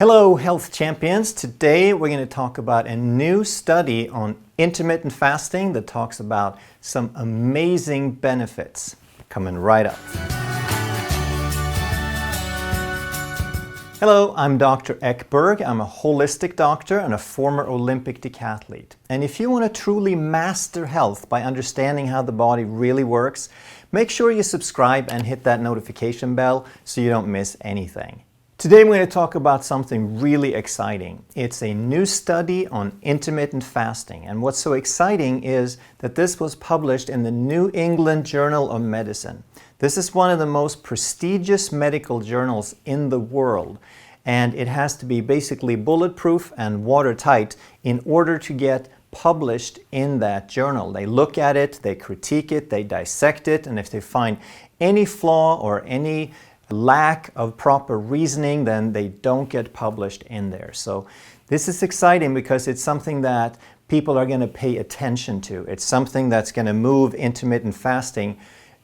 Hello, health champions. Today we're going to talk about a new study on intermittent fasting that talks about some amazing benefits. Coming right up. Hello, I'm Dr. Ekberg. I'm a holistic doctor and a former Olympic decathlete. And if you want to truly master health by understanding how the body really works, make sure you subscribe and hit that notification bell so you don't miss anything. Today I'm going to talk about something really exciting. It's a new study on intermittent fasting, and what's so exciting is that this was published in the New England Journal of Medicine. This is one of the most prestigious medical journals in the world, and it has to be basically bulletproof and watertight in order to get published in that journal. They look at it, they critique it, they dissect it, and if they find any flaw or any lack of proper reasoning, then they don't get published in there. So this is exciting because it's something that people are going to pay attention to. It's something that's going to move intermittent fasting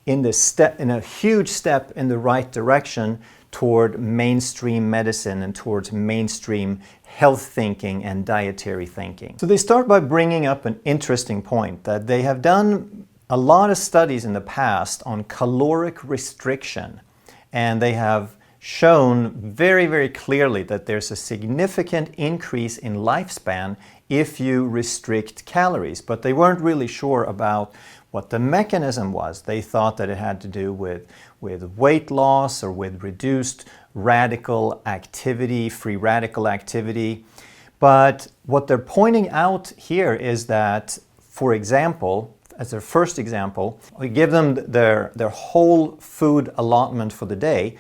in a huge step in the right direction toward mainstream medicine and towards mainstream health thinking and dietary thinking. So they start by bringing up an interesting point that they have done a lot of studies in the past on caloric restriction. And they have shown very, very clearly that there's a significant increase in lifespan if you restrict calories. But they weren't really sure about what the mechanism was. They thought that it had to do with weight loss or with reduced radical activity, free radical activity. But what they're pointing out here is that, for example, as their first example, we give them their whole food allotment for the day.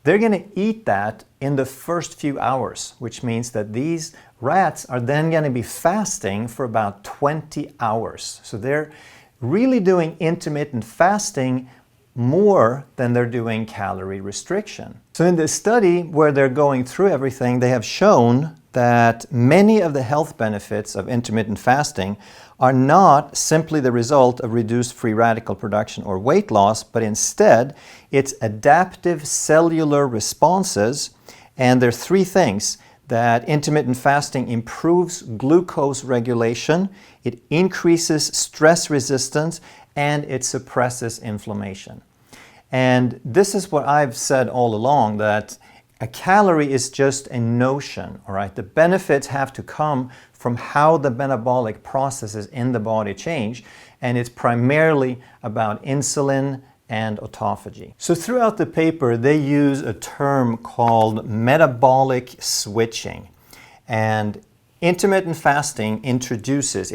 They're going to eat that in the first few hours, which means that these rats are then going to be fasting for about 20 hours. So they're really doing intermittent fasting more than they're doing calorie restriction. So in this study where they're going through everything, they have shown that many of the health benefits of intermittent fasting are not simply the result of reduced free radical production or weight loss, but instead it's adaptive cellular responses. And there are three things: that intermittent fasting improves glucose regulation, it increases stress resistance, and it suppresses inflammation. And this is what I've said all along, that a calorie is just a notion, all right? The benefits have to come from how the metabolic processes in the body change, and it's primarily about insulin and autophagy. So throughout the paper, they use a term called metabolic switching. And intermittent fasting induces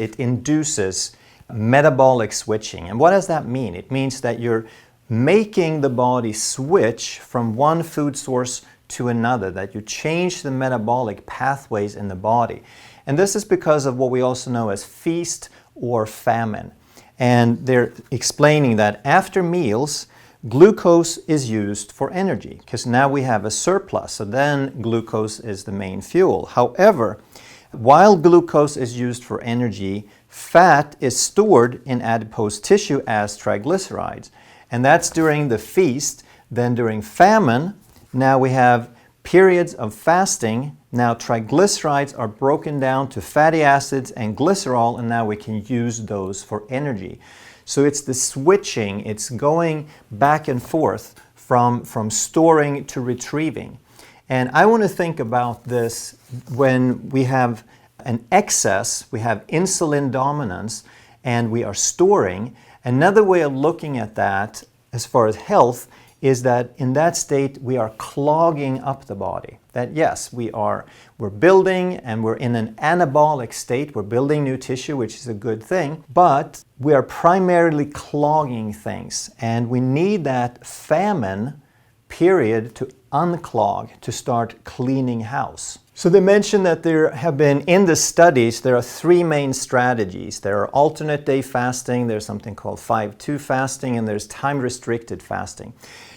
metabolic switching. And what does that mean? It means that you're making the body switch from one food source to another, that you change the metabolic pathways in the body. And this is because of what we also know as feast or famine. And they're explaining that after meals, glucose is used for energy, because now we have a surplus, so then glucose is the main fuel. However, while glucose is used for energy, fat is stored in adipose tissue as triglycerides. And that's during the feast. Then during famine, now we have periods of fasting. Now triglycerides are broken down to fatty acids and glycerol, and now we can use those for energy. So it's the switching, it's going back and forth from storing to retrieving. And I want to think about this when we have an excess, we have insulin dominance, and we are storing. Another way of looking at that as far as health is that in that state we are clogging up the body. That yes, we're building and we're in an anabolic state, we're building new tissue, which is a good thing, but we are primarily clogging things, and we need that famine period to unclog, to start cleaning house. So they mentioned that there have been, in the studies, there are three main strategies. There are alternate day fasting, there's something called 5-2 fasting, and there's time-restricted fasting.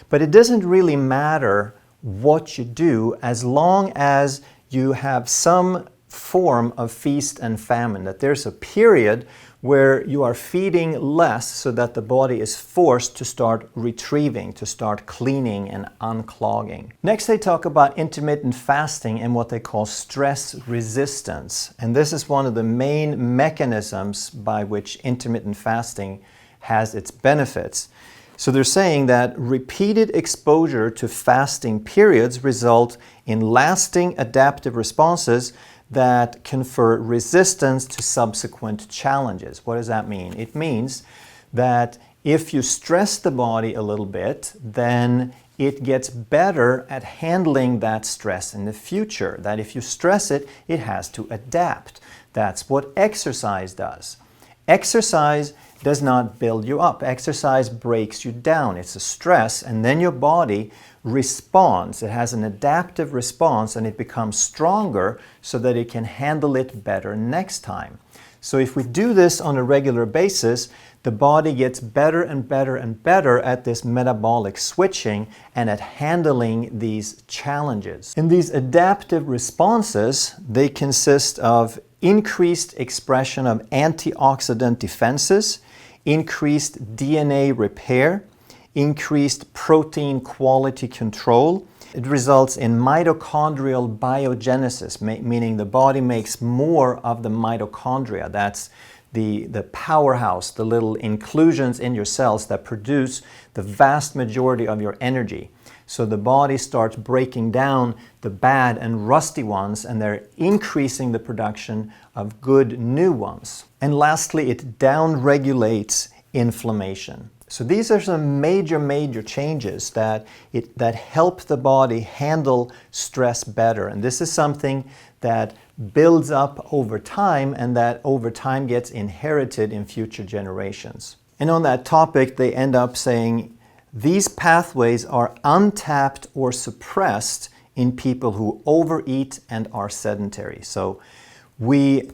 But it doesn't really matter what you do as long as you have some form of feast and famine, that there's a period where you are feeding less so that the body is forced to start retrieving, to start cleaning and unclogging. Next, they talk about intermittent fasting and what they call stress resistance. And this is one of the main mechanisms by which intermittent fasting has its benefits. So they're saying that repeated exposure to fasting periods result in lasting adaptive responses that confer resistance to subsequent challenges. What does that mean? It means that if you stress the body a little bit, then it gets better at handling that stress in the future. That if you stress it, it has to adapt. That's what exercise does. Exercise does not build you up. Exercise breaks you down. It's a stress, and then your body responds. It has an adaptive response, and it becomes stronger so that it can handle it better next time. So if we do this on a regular basis, the body gets better and better and better at this metabolic switching and at handling these challenges. And these adaptive responses, they consist of increased expression of antioxidant defenses, increased DNA repair, increased protein quality control. It results in mitochondrial biogenesis, meaning the body makes more of the mitochondria. That's the powerhouse, the little inclusions in your cells that produce the vast majority of your energy. So the body starts breaking down the bad and rusty ones, and they're increasing the production of good new ones. And lastly, it downregulates inflammation. So these are some major changes that help the body handle stress better. And this is something that builds up over time, and that over time gets inherited in future generations. And on that topic, they end up saying, these pathways are untapped or suppressed in people who overeat and are sedentary. So we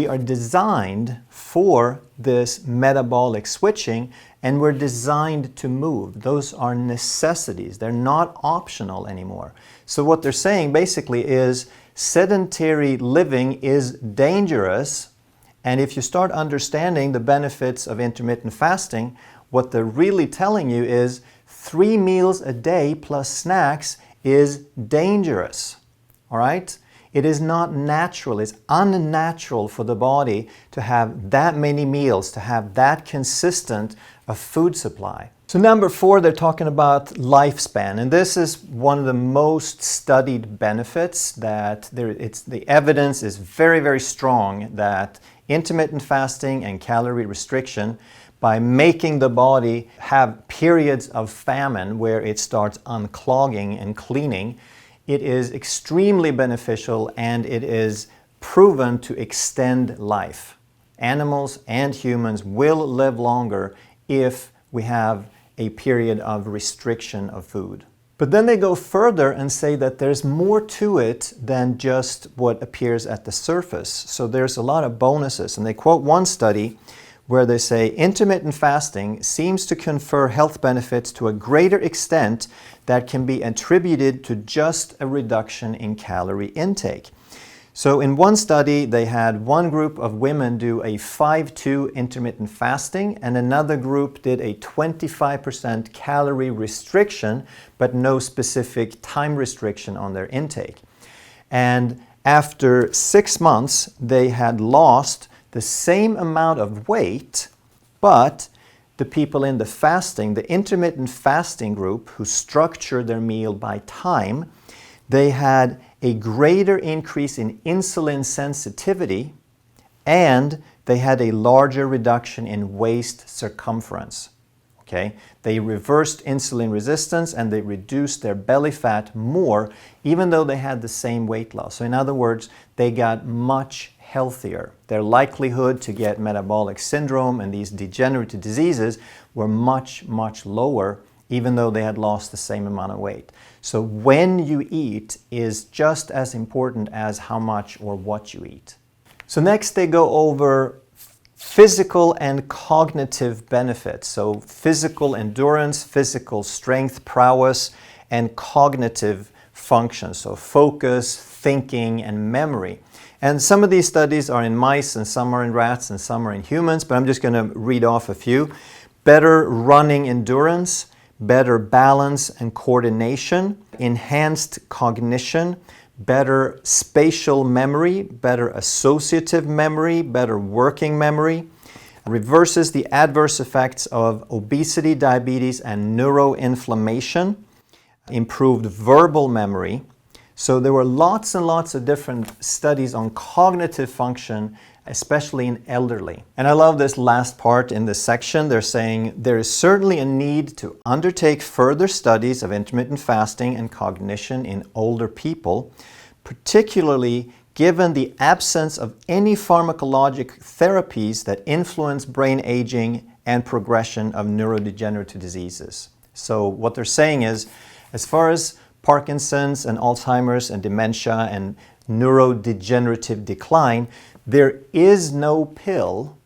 are designed for this metabolic switching, and we're designed to move. Those are necessities. They're not optional anymore. So what they're saying basically is sedentary living is dangerous, and if you start understanding the benefits of intermittent fasting, what they're really telling you is 3 meals a day plus snacks is dangerous. All right? It is not natural. It's unnatural for the body to have that many meals, to have that consistent a food supply. So number 4, they're talking about lifespan, and this is one of the most studied benefits. The evidence is very strong that intermittent fasting and calorie restriction, by making the body have periods of famine where it starts unclogging and cleaning, it is extremely beneficial, and it is proven to extend life. Animals and humans will live longer if we have a period of restriction of food. But then they go further and say that there's more to it than just what appears at the surface. So there's a lot of bonuses. And they quote one study where they say, intermittent fasting seems to confer health benefits to a greater extent that can be attributed to just a reduction in calorie intake. So in one study, they had one group of women do a 5-2 intermittent fasting, and another group did a 25% calorie restriction, but no specific time restriction on their intake. And after 6 months, they had lost the same amount of weight, but the people in the intermittent fasting group, who structured their meal by time, they had a greater increase in insulin sensitivity, and they had a larger reduction in waist circumference. Okay? They reversed insulin resistance, and they reduced their belly fat more, even though they had the same weight loss. So in other words, they got much healthier. Their likelihood to get metabolic syndrome and these degenerative diseases were much lower, even though they had lost the same amount of weight. So when you eat is just as important as how much or what you eat. So next they go over physical and cognitive benefits. So physical endurance, physical strength, prowess, and cognitive function. So focus, thinking, and memory. And some of these studies are in mice, and some are in rats, and some are in humans, but I'm just going to read off a few. Better running endurance, better balance and coordination, enhanced cognition, better spatial memory, better associative memory, better working memory, reverses the adverse effects of obesity, diabetes, and neuroinflammation, improved verbal memory. So there were lots and lots of different studies on cognitive function, especially in elderly. And I love this last part in this section. They're saying there is certainly a need to undertake further studies of intermittent fasting and cognition in older people, particularly given the absence of any pharmacologic therapies that influence brain aging and progression of neurodegenerative diseases. So what they're saying is, as far as Parkinson's and Alzheimer's and dementia and neurodegenerative decline, there is no pill.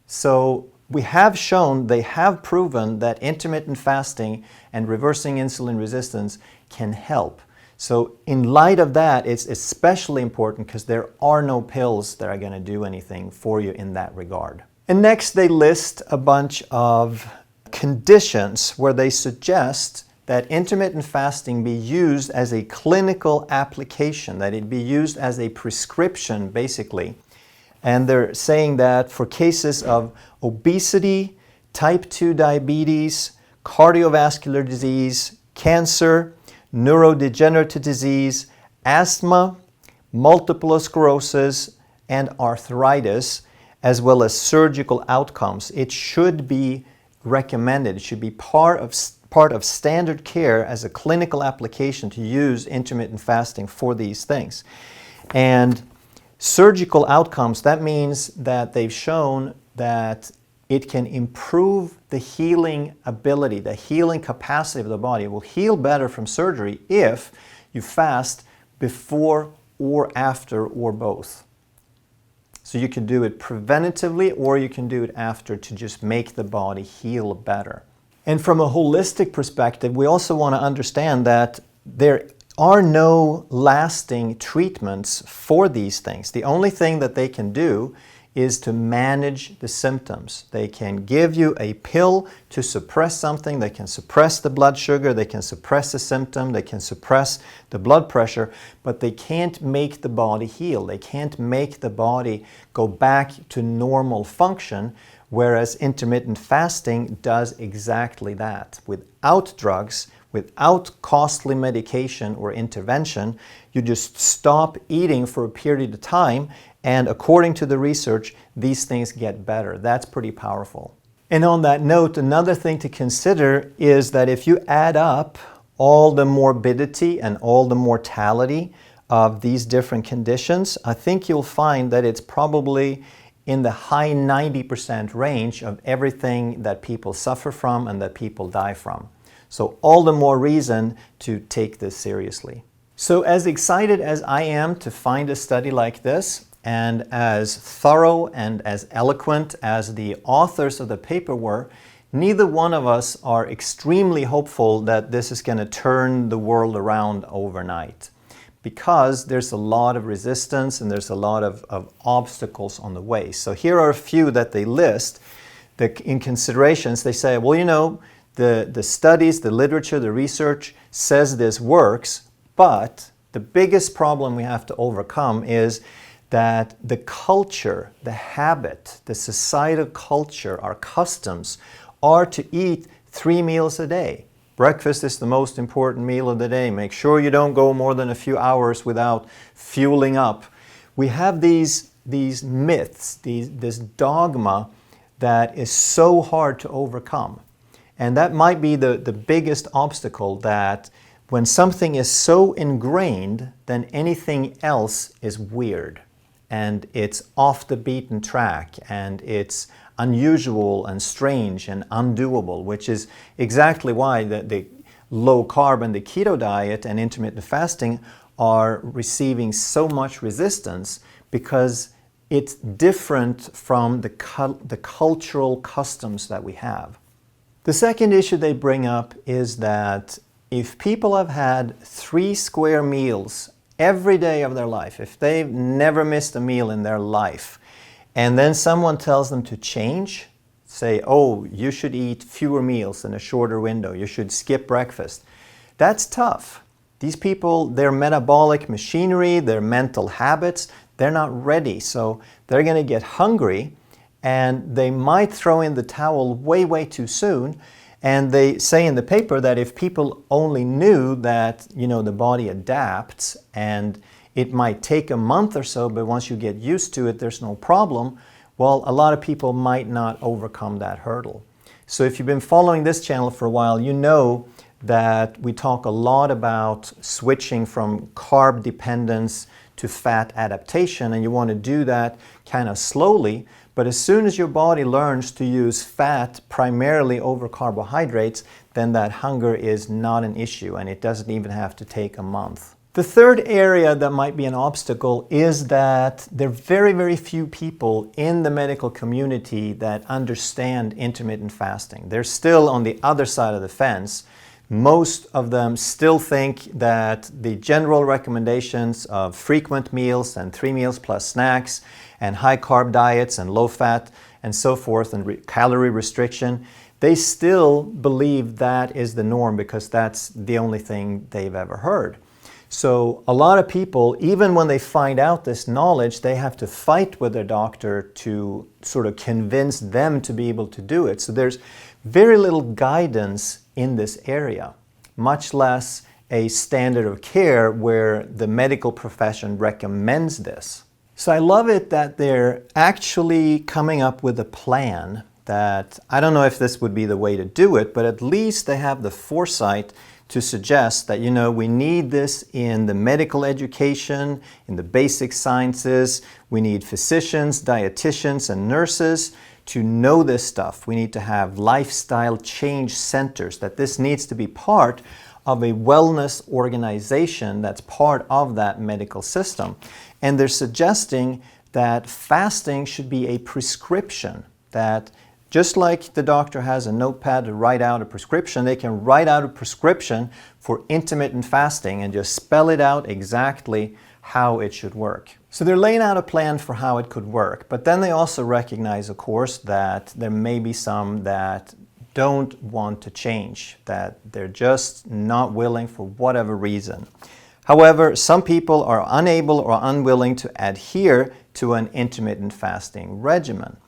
So we have shown, they have proven that intermittent fasting and reversing insulin resistance can help. So in light of that, it's especially important because there are no pills that are going to do anything for you in that regard. And next they list a bunch of conditions where they suggest that intermittent fasting be used as a clinical application, that it be used as a prescription basically. And they're saying that for cases of obesity, type 2 diabetes, cardiovascular disease, cancer, neurodegenerative disease, asthma, multiple sclerosis, and arthritis, as well as surgical outcomes, it should be recommended. It should be part of standard care as a clinical application to use intermittent fasting for these things. And surgical outcomes, that means that they've shown that it can improve the healing ability, the healing capacity of the body. It will heal better from surgery if you fast before or after or both. So you can do it preventatively or you can do it after to just make the body heal better. And from a holistic perspective, we also want to understand that there are no lasting treatments for these things. The only thing that they can do is to manage the symptoms. They can give you a pill to suppress something. They can suppress the blood sugar. They can suppress the symptom. They can suppress the blood pressure, but they can't make the body heal. They can't make the body go back to normal function, whereas intermittent fasting does exactly that. Without drugs, without costly medication or intervention, you just stop eating for a period of time, and according to the research, these things get better. That's pretty powerful. And on that note, another thing to consider is that if you add up all the morbidity and all the mortality of these different conditions, I think you'll find that it's probably in the high 90% range of everything that people suffer from and that people die from. So all the more reason to take this seriously. So as excited as I am to find a study like this, and as thorough and as eloquent as the authors of the paper were, neither one of us are extremely hopeful that this is going to turn the world around overnight, because there's a lot of resistance and there's a lot of obstacles on the way. So here are a few that they list. In considerations, they say, well, you know, the studies, the literature, the research says this works, but the biggest problem we have to overcome is that the culture, the habit, the societal culture, our customs are to eat 3 meals a day. Breakfast is the most important meal of the day. Make sure you don't go more than a few hours without fueling up. We have these myths, this dogma that is so hard to overcome. And that might be the biggest obstacle, that when something is so ingrained, then anything else is weird. And it's off the beaten track, and it's unusual and strange and undoable, which is exactly why the low carb and the keto diet and intermittent fasting are receiving so much resistance, because it's different from the cultural customs that we have. The second issue they bring up is that if people have had 3 square meals every day of their life, if they've never missed a meal in their life, and then someone tells them to change, say, oh, you should eat fewer meals in a shorter window, you should skip breakfast, that's tough. These people, their metabolic machinery, their mental habits, they're not ready. So they're going to get hungry and they might throw in the towel way, way too soon. And they say in the paper that if people only knew that, the body adapts and it might take a month or so, but once you get used to it, there's no problem. Well, a lot of people might not overcome that hurdle. So if you've been following this channel for a while, you know that we talk a lot about switching from carb dependence to fat adaptation, and you want to do that kind of slowly. But as soon as your body learns to use fat primarily over carbohydrates, then that hunger is not an issue, and it doesn't even have to take a month. The third area that might be an obstacle is that there are very, very few people in the medical community that understand intermittent fasting. They're still on the other side of the fence. Most of them still think that the general recommendations of frequent meals and 3 meals plus snacks and high carb diets and low fat and so forth and calorie restriction, they still believe that is the norm because that's the only thing they've ever heard. So a lot of people, even when they find out this knowledge, they have to fight with their doctor to sort of convince them to be able to do it. So there's very little guidance in this area, much less a standard of care where the medical profession recommends this. So I love it that they're actually coming up with a plan that, I don't know if this would be the way to do it, but at least they have the foresight to suggest that, we need this in the medical education, in the basic sciences. We need physicians, dietitians, and nurses to know this stuff. We need to have lifestyle change centers, that this needs to be part of a wellness organization that's part of that medical system. And they're suggesting that fasting should be a prescription, that just like the doctor has a notepad to write out a prescription, they can write out a prescription for intermittent fasting and just spell it out exactly how it should work. So they're laying out a plan for how it could work, but then they also recognize, of course, that there may be some that don't want to change, that they're just not willing for whatever reason. However, some people are unable or unwilling to adhere to an intermittent fasting regimen.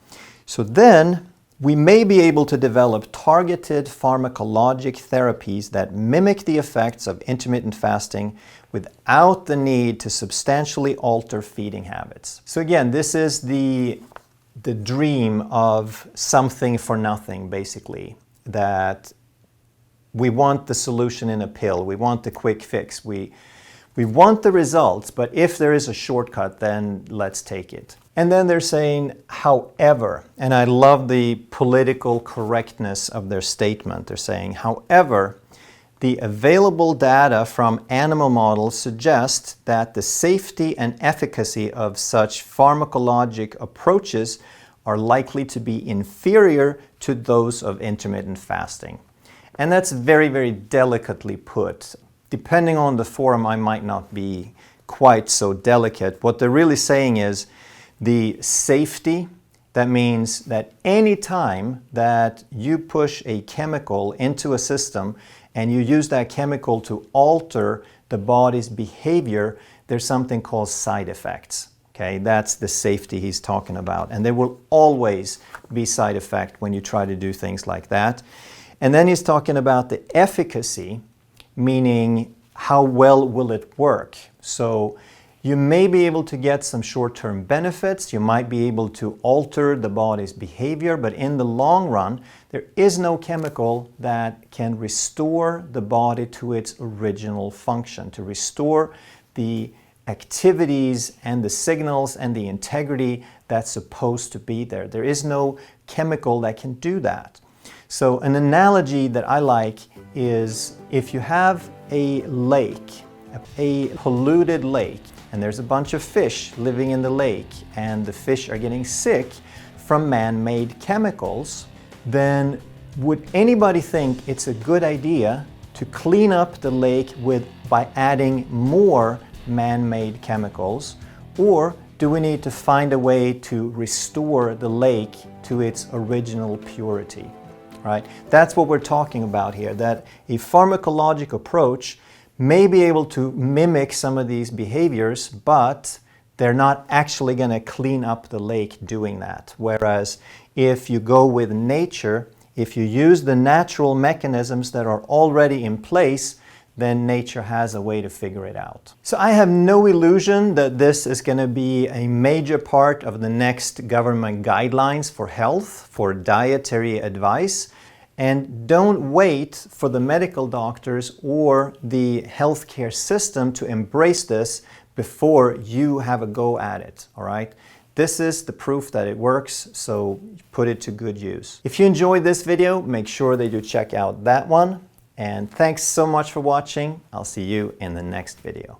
So then we may be able to develop targeted pharmacologic therapies that mimic the effects of intermittent fasting without the need to substantially alter feeding habits. So again, this is the dream of something for nothing, basically, that we want the solution in a pill, we want the quick fix, we want the results, but if there is a shortcut, then let's take it. And then they're saying, however, and I love the political correctness of their statement. They're saying, however, the available data from animal models suggest that the safety and efficacy of such pharmacologic approaches are likely to be inferior to those of intermittent fasting. And that's very, very delicately put. Depending on the forum, I might not be quite so delicate. What they're really saying is the safety. That means that any time that you push a chemical into a system and you use that chemical to alter the body's behavior, there's something called side effects. Okay, that's the safety he's talking about. And there will always be side effect when you try to do things like that. And then he's talking about the efficacy, meaning how well will it work. So you may be able to get some short-term benefits, you might be able to alter the body's behavior, but in the long run, there is no chemical that can restore the body to its original function, to restore the activities and the signals and the integrity that's supposed to be there. There is no chemical that can do that. So an analogy that I like is if you have a lake, a polluted lake, and there's a bunch of fish living in the lake, and the fish are getting sick from man-made chemicals, then would anybody think it's a good idea to clean up the lake by adding more man-made chemicals, or do we need to find a way to restore the lake to its original purity? Right? That's what we're talking about here, that a pharmacologic approach may be able to mimic some of these behaviors, but they're not actually going to clean up the lake doing that. Whereas if you go with nature, if you use the natural mechanisms that are already in place, then nature has a way to figure it out. So I have no illusion that this is going to be a major part of the next government guidelines for health, for dietary advice. And don't wait for the medical doctors or the healthcare system to embrace this before you have a go at it, all right? This is the proof that it works, so put it to good use. If you enjoyed this video, make sure that you check out that one. And thanks so much for watching. I'll see you in the next video.